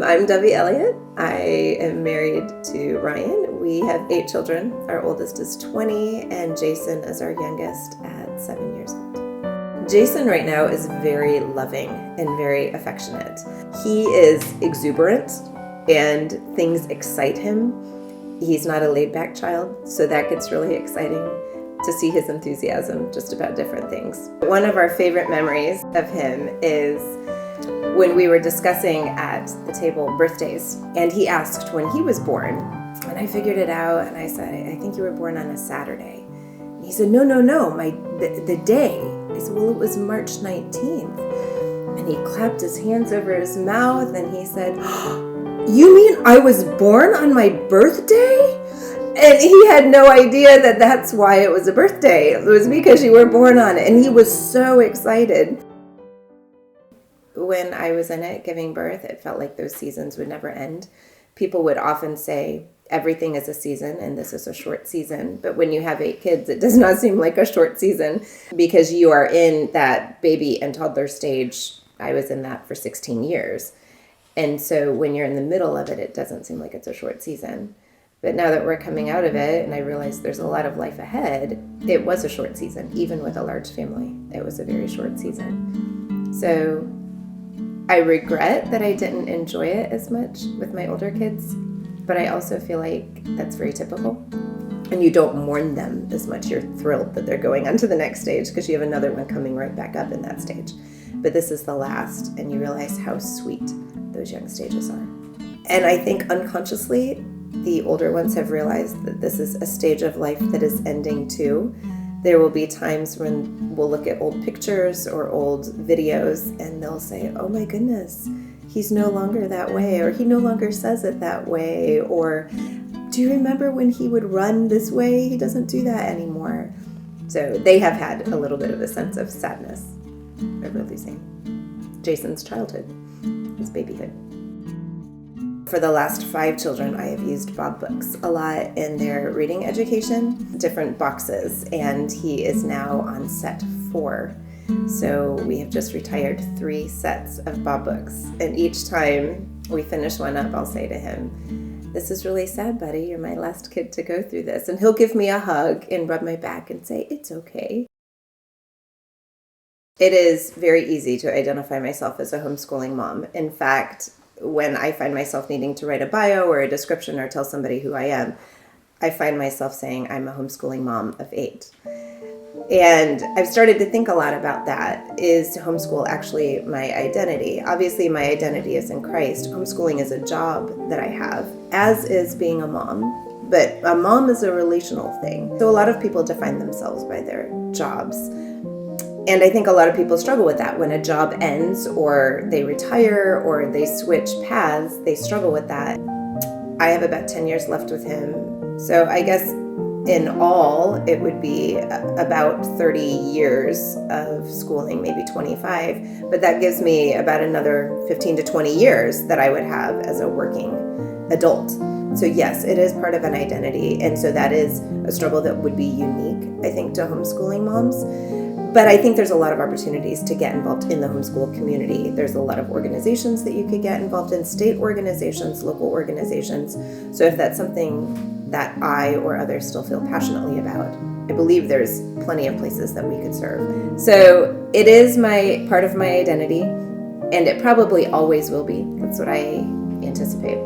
I'm Dovey Elliott. I am married to Ryan. We have 8 children. Our oldest is 20, and Jason is our youngest at 7 years old. Jason right now is very loving and very affectionate. He is exuberant and things excite him. He's not a laid-back child, so that gets really exciting to see his enthusiasm just about different things. One of our favorite memories of him is when we were discussing at the table birthdays, and he asked when he was born, and I figured it out, and I said, I think you were born on a Saturday. And he said, no, the day. I said, well, it was March 19th. And he clapped his hands over his mouth, and he said, you mean I was born on my birthday? And he had no idea that that's why it was a birthday. It was because you were born on it, and he was so excited. When I was in it giving birth, it felt like those seasons would never end. People would often say everything is a season and this is a short season. But when you have 8 kids, it does not seem like a short season because you are in that baby and toddler stage. I was in that for 16 years. And so when you're in the middle of it, it doesn't seem like it's a short season. But now that we're coming out of it and I realize there's a lot of life ahead, it was a short season. Even with a large family, it was a very short season. So I regret that I didn't enjoy it as much with my older kids, but I also feel like that's very typical. And you don't mourn them as much. You're thrilled that they're going on to the next stage because you have another one coming right back up in that stage. But this is the last, and you realize how sweet those young stages are. And I think unconsciously, the older ones have realized that this is a stage of life that is ending too. There will be times when we'll look at old pictures or old videos and they'll say, oh my goodness, he's no longer that way, or he no longer says it that way, or do you remember when he would run this way? He doesn't do that anymore. So they have had a little bit of a sense of sadness over losing Jason's childhood, his babyhood. For the last 5 children, I have used Bob books a lot in their reading education, different boxes, and he is now on set 4. So we have just retired 3 sets of Bob books, and each time we finish one up, I'll say to him, this is really sad, buddy, you're my last kid to go through this. And he'll give me a hug and rub my back and say, it's okay. It is very easy to identify myself as a homeschooling mom. In fact, when I find myself needing to write a bio or a description or tell somebody who I am, I find myself saying I'm a homeschooling mom of 8. And I've started to think a lot about that. Is homeschool actually my identity? Obviously, my identity is in Christ. Homeschooling is a job that I have, as is being a mom. But a mom is a relational thing. So a lot of people define themselves by their jobs. And I think a lot of people struggle with that. When a job ends or they retire or they switch paths, they struggle with that. I have about 10 years left with him. So I guess in all, it would be about 30 years of schooling, maybe 25. But that gives me about another 15 to 20 years that I would have as a working adult. So yes, it is part of an identity. And so that is a struggle that would be unique, I think, to homeschooling moms. But I think there's a lot of opportunities to get involved in the homeschool community. There's a lot of organizations that you could get involved in, state organizations, local organizations. So if that's something that I or others still feel passionately about, I believe there's plenty of places that we could serve. So it is part of my identity, and it probably always will be. That's what I anticipate.